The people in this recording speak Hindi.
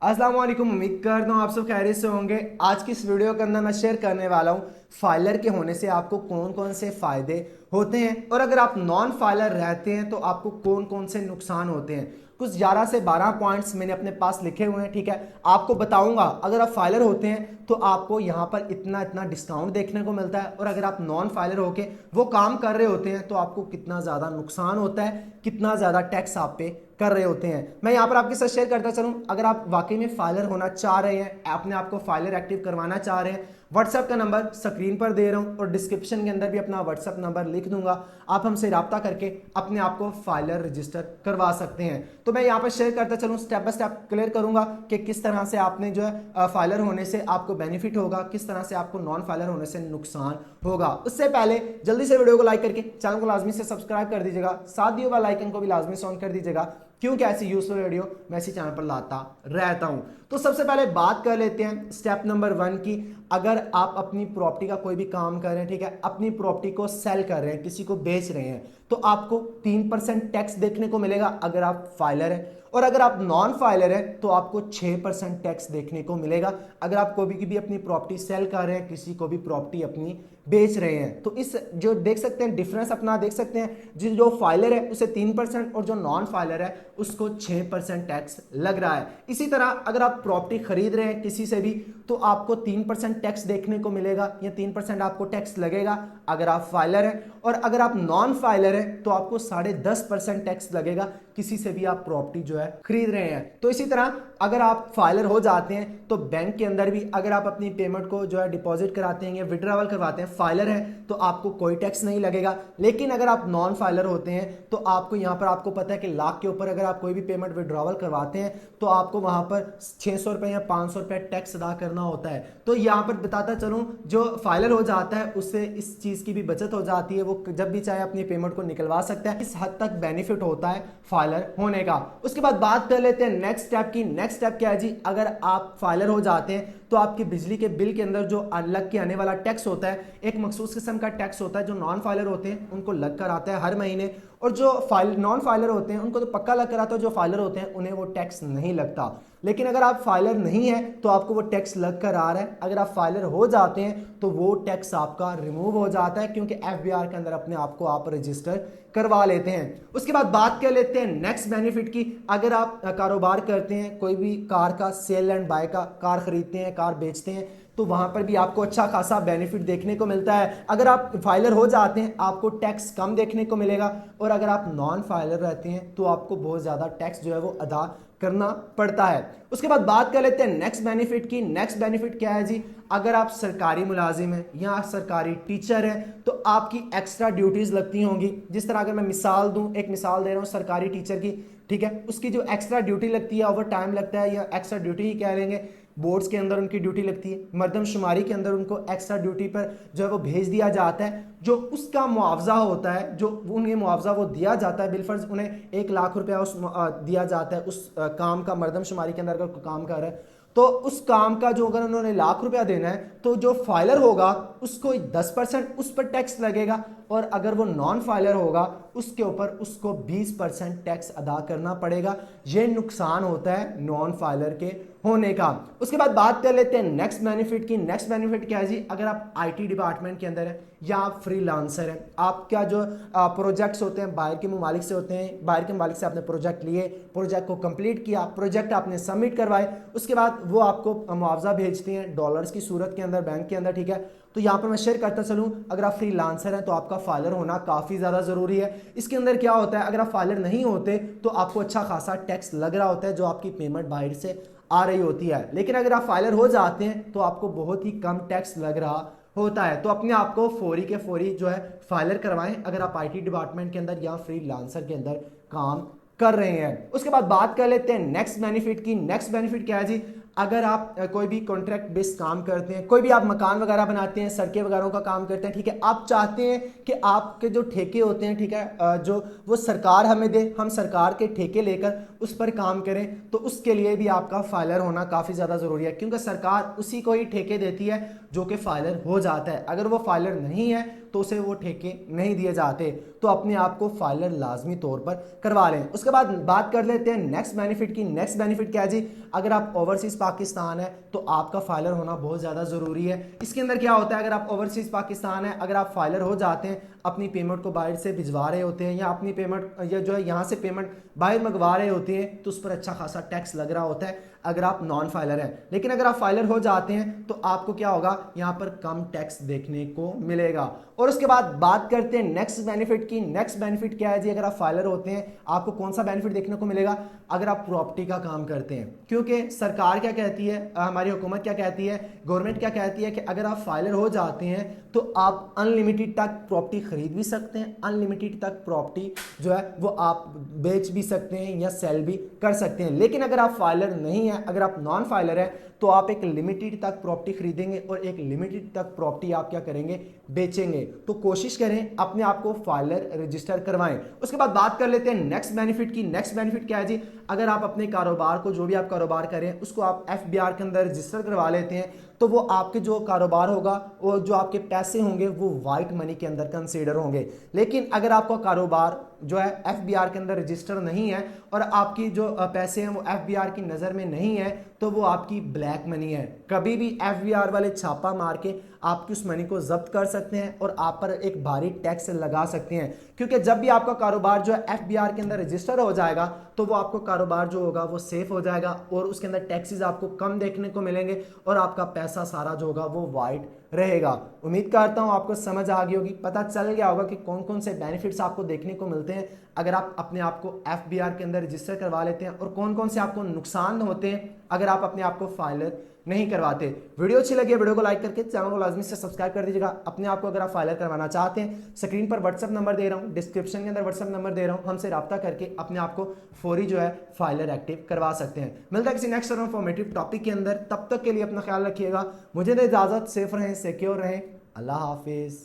अस्सलाम वालेकुम। उम्मीद करता हूँ आप सब खैरियत से होंगे। आज की इस वीडियो के अंदर मैं शेयर करने वाला हूँ फाइलर के होने से आपको कौन कौन से फायदे होते हैं और अगर आप नॉन फाइलर रहते हैं तो आपको कौन कौन से नुकसान होते हैं। कुछ 11 से 12 पॉइंट्स मैंने अपने पास लिखे हुए हैं, ठीक है। आपको बताऊंगा अगर आप फाइलर होते हैं तो आपको यहाँ पर इतना इतना डिस्काउंट देखने को मिलता है और अगर आप नॉन फाइलर होके वो काम कर रहे होते हैं तो आपको कितना ज़्यादा नुकसान होता है, कितना ज़्यादा टैक्स आप पे कर रहे होते हैं। मैं यहाँ पर आपके साथ शेयर करता चलूँ, अगर आप वाकई में फाइलर होना चाह रहे हैं, अपने आप को फाइलर एक्टिव करवाना चाह रहे हैं, व्हाट्सएप का नंबर स्क्रीन पर दे रहा हूँ और डिस्क्रिप्शन के अंदर भी अपना व्हाट्सएप नंबर लिख दूंगा। आप हमसे रब्ता करके अपने आप को फाइलर रजिस्टर करवा सकते हैं। तो मैं यहाँ पर शेयर करता चलूँ, स्टेप बाय स्टेप क्लियर करूंगा कि किस तरह से आपने जो है फाइलर होने से आपको बेनिफिट होगा, किस तरह से आपको नॉन फाइलर होने से नुकसान होगा। उससे पहले जल्दी से वीडियो को लाइक करके चैनल को लाजमी से सब्सक्राइब कर दीजिएगा, साथ दिए वाला आइकन को भी लाजमी से ऑन कर दीजिएगा क्योंकि ऐसी यूजफुल वीडियो मैं इसी चैनल पर लाता रहता हूं। तो सबसे पहले बात कर लेते हैं स्टेप नंबर 1 की। अगर आप अपनी प्रॉपर्टी का कोई भी काम कर रहे हैं, ठीक है, अपनी प्रॉपर्टी को सेल कर रहे हैं, किसी को बेच रहे हैं, तो आपको 3% टैक्स देखने को मिलेगा अगर आप फाइलर हैं, और अगर आप नॉन फाइलर हैं तो आपको 6% टैक्स देखने को मिलेगा अगर आप कोई भी अपनी प्रॉपर्टी सेल कर रहे हैं, किसी को भी प्रॉपर्टी अपनी बेच रहे हैं। तो इस जो देख सकते हैं डिफरेंस अपना देख सकते हैं, जो फाइलर है उसे 3% और जो नॉन फाइलर है उसको 6% टैक्स लग रहा है। इसी तरह अगर आप प्रॉपर्टी खरीद रहे हैं किसी से भी तो आपको 3% टैक्स देखने को मिलेगा या 3% आपको टैक्स लगेगा अगर आप फाइलर हैं, और अगर आप नॉन फाइलर हैं तो आपको 10.5% टैक्स लगेगा किसी से भी आप प्रॉपर्टी जो है खरीद रहे हैं। तो इसी तरह अगर आप फाइलर हो जाते हैं तो बैंक के अंदर भी अगर आप अपनी पेमेंट को जो है डिपॉजिट कराते हैं या विड्रॉवल करवाते हैं, फाइलर है तो आपको कोई टैक्स नहीं लगेगा। लेकिन अगर आप नॉन फाइलर होते हैं तो आपको यहाँ पर आपको पता है कि लाख के ऊपर अगर आप कोई भी पेमेंट विड्रॉवल करवाते हैं तो आपको वहां पर 600 रुपए या 500 रुपए टैक्स अदा करना होता है। तो यहाँ पर बताता चलूं, जो फाइलर हो जाता है उससे इस चीज की भी बचत हो जाती है, वो जब भी चाहे अपनी पेमेंट को निकलवा सकता है। इस हद तक बेनिफिट होता है फाइलर होने का। उसके बाद बात कर लेते हैं नेक्स्ट स्टेप की। नेक्स्ट स्टेप क्या है जी, अगर आप फाइलर हो जाते हैं तो आपकी बिजली के बिल के अंदर जो अलग के आने वाला टैक्स होता है, एक मखसूस किस्म का टैक्स होता है जो नॉन फाइलर होते हैं उनको लग कर आता है हर महीने, और जो नॉन फाइलर होते हैं उनको तो पक्का लग कर आता है, जो फाइलर होते हैं उन्हें वो टैक्स नहीं लगता। लेकिन अगर आप फाइलर नहीं है तो आपको वो टैक्स लग कर आ रहा है। अगर आप फाइलर हो जाते हैं तो वो टैक्स आपका रिमूव हो जाता है क्योंकि एफबीआर के अंदर अपने आप को आप रजिस्टर करवा लेते हैं। उसके बाद बात कर लेते हैं नेक्स्ट बेनिफिट की। अगर आप कारोबार करते हैं, कोई भी कार का सेल एंड बाय का, कार खरीदते हैं, कार बेचते हैं, तो वहां पर भी आपको अच्छा खासा बेनिफिट देखने को मिलता है। अगर आप फाइलर हो जाते हैं आपको टैक्स कम देखने को मिलेगा, और अगर आप नॉन फाइलर रहते हैं तो आपको बहुत ज्यादा टैक्स जो है वो अदा करना पड़ता है। उसके बाद बात कर लेते हैं नेक्स्ट बेनिफिट की। नेक्स्ट बेनिफिट क्या है जी, अगर आप सरकारी मुलाजिम हैं या सरकारी टीचर हैं तो आपकी एक्स्ट्रा ड्यूटीज लगती होंगी। जिस तरह अगर मैं मिसाल दूं, एक मिसाल दे रहा हूं सरकारी टीचर की, ठीक है, उसकी जो एक्स्ट्रा ड्यूटी लगती है, ओवर टाइम लगता है या एक्स्ट्रा ड्यूटी ही कह लेंगे, बोर्ड्स के अंदर उनकी ड्यूटी लगती है, मर्दमशुमारी के अंदर उनको एक्स्ट्रा ड्यूटी पर जो है वो भेज दिया जाता है। जो उसका मुआवजा होता है, जो उन्हें मुआवजा वो दिया जाता है, बिलफर्ज उन्हें 1 लाख रुपया उस दिया जाता है उस काम का, मर्दमशुमारी के अंदर अगर काम कर रहा है तो उस काम का जो अगर उन्होंने 1 लाख रुपया देना है तो जो फाइलर होगा उसको 10% उस पर टैक्स लगेगा, और अगर वो नॉन फाइलर होगा उसके ऊपर उसको 20% टैक्स अदा करना पड़ेगा। ये नुकसान होता है नॉन फाइलर के होने का। उसके बाद बात कर लेते हैं नेक्स्ट बेनिफिट की। नेक्स्ट बेनिफिट क्या है जी, अगर आप आईटी डिपार्टमेंट के अंदर है या आप फ्रीलांसर हैं, आपका जो प्रोजेक्ट्स होते हैं बाहर के ममालिक से होते हैं, बाहर के ममालिक से आपने प्रोजेक्ट लिए, प्रोजेक्ट को कंप्लीट किया, प्रोजेक्ट आपने सबमिट करवाए, उसके बाद वो आपको मुआवजा भेजते हैं डॉलर्स की सूरत के अंदर बैंक के अंदर, ठीक है। तो यहाँ पर मैं शेयर करता चलूँ, अगर आप फ्रीलांसर हैं तो आपका फाइलर होना काफ़ी ज़्यादा ज़रूरी है। इसके अंदर क्या होता है, अगर आप फाइलर नहीं होते तो आपको अच्छा खासा टैक्स लग रहा होता है जो आपकी पेमेंट बाहर से आ रही होती है, लेकिन अगर आप फाइलर हो जाते हैं तो आपको बहुत ही कम टैक्स लग रहा होता है। तो अपने आप को फौरी के फौरी जो है फाइलर करवाएं अगर आप आईटी डिपार्टमेंट के अंदर या फ्रीलांसर के अंदर काम कर रहे हैं। उसके बाद बात कर लेते हैं नेक्स्ट बेनिफिट की। नेक्स्ट बेनिफिट क्या है जी, अगर आप कोई भी कॉन्ट्रैक्ट बेस्ड काम करते हैं, कोई भी आप मकान वगैरह बनाते हैं, सड़कें वगैरह का काम करते हैं, ठीक है, आप चाहते हैं कि आपके जो ठेके होते हैं, ठीक है, जो वो सरकार हमें दे, हम सरकार के ठेके लेकर उस पर काम करें, तो उसके लिए भी आपका फाइलर होना काफ़ी ज़्यादा ज़रूरी है, क्योंकि सरकार उसी को ही ठेके देती है जो कि फाइलर हो जाता है। अगर वो फाइलर नहीं है तो उसे वो ठेके नहीं दिए जाते। तो अपने आप को फाइलर लाजमी तौर पर करवा लें। उसके बाद बात कर लेते हैं नेक्स्ट बेनिफिट की। नेक्स्ट बेनिफिट क्या है जी, अगर आप ओवरसीज पाकिस्तान है तो आपका फाइलर होना बहुत ज़्यादा ज़रूरी है। इसके अंदर क्या होता है, अगर आप ओवरसीज पाकिस्तान है, अगर आप फाइलर हो जाते हैं, अपनी पेमेंट को बाहर से भिजवा रहे होते हैं या अपनी पेमेंट या जो है यहाँ से पेमेंट बाहर मंगवा रहे होते हैं, तो उस पर अच्छा खासा टैक्स लग रहा होता है अगर आप नॉन फाइलर हैं। लेकिन अगर आप फाइलर हो जाते हैं तो आपको क्या होगा, यहाँ पर कम टैक्स देखने को मिलेगा। और उसके बाद बात करते हैं नेक्स्ट बेनिफिट की। नेक्स्ट बेनिफिट क्या है जी, अगर आप फाइलर होते हैं आपको कौन सा बेनिफिट देखने को मिलेगा, अगर आप प्रॉपर्टी का काम करते हैं। क्योंकि सरकार क्या कहती है, हमारी हुकूमत क्या कहती है, गवर्नमेंट क्या कहती है कि अगर आप फाइलर हो जाते हैं तो आप अनलिमिटेड तक प्रॉपर्टी खरीद भी सकते हैं, अनलिमिटेड तक प्रॉपर्टी जो है वो आप बेच भी सकते हैं या सेल भी कर सकते हैं। लेकिन अगर आप फाइलर नहीं है, अगर आप नॉन फाइलर है, तो आप एक लिमिटेड तक प्रॉपर्टी खरीदेंगे और एक लिमिटेड तक प्रॉपर्टी आप क्या करेंगे, बेचेंगे। तो कोशिश करें अपने आप को फाइलर रजिस्टर करवाएं। उसके बाद बात कर लेते हैं नेक्स्ट बेनिफिट की। नेक्स्ट बेनिफिट क्या है जी, अगर आप अपने कारोबार को, जो भी आप कारोबार करें उसको आप एफबीआर के अंदर रजिस्टर करवा लेते हैं, तो वो आपके जो कारोबार होगा और जो आपके पैसे होंगे वो वाइट मनी के अंदर कंसीडर होंगे। लेकिन अगर आपका कारोबार जो है एफबीआर के अंदर रजिस्टर नहीं है और आपकी जो पैसे हैं वो एफबीआर की नज़र में नहीं है, तो वो आपकी ब्लैक मनी है। कभी भी एफबीआर वाले छापा मार के आपकी उस मनी को जब्त कर सकते हैं और आप पर एक भारी टैक्स लगा सकते हैं। क्योंकि जब भी आपका कारोबार जो है एफबीआर के अंदर रजिस्टर हो जाएगा तो वो आपको कारोबार जो होगा वो सेफ हो जाएगा और उसके अंदर टैक्सेस आपको कम देखने को मिलेंगे और आपका पैसा सारा जो होगा वो वाइट रहेगा। उम्मीद करता हूं आपको समझ आ गई होगी, पता चल गया होगा कि कौन कौन से बेनिफिट्स आपको देखने को मिलते हैं अगर आप अपने आप को एफबीआर के अंदर रजिस्टर करवा लेते हैं और कौन कौन से आपको नुकसान होते हैं अगर आप अपने आप को फाइलर नहीं करवाते। वीडियो अच्छी लगी है, वीडियो को लाइक करके चैनल को लाजमी से सब्सक्राइब कर दीजिएगा। अपने आप को अगर आप फाइलर करवाना चाहते हैं, स्क्रीन पर व्हाट्सअप नंबर दे रहा हूं, डिस्क्रिप्शन के अंदर व्हाट्सअप नंबर दे रहा हूं, हमसे रब्ता करके अपने आप को फौरी जो है फाइलर एक्टिव करवा सकते हैं। मिलता है किसी नेक्स्ट और इन्फॉर्मेटिव टॉपिक के अंदर, तब तक के लिए अपना ख्याल रखिएगा। मुझे दे इजाजत, सेफ रहें, सिक्योर रहें, अल्लाह हाफिज।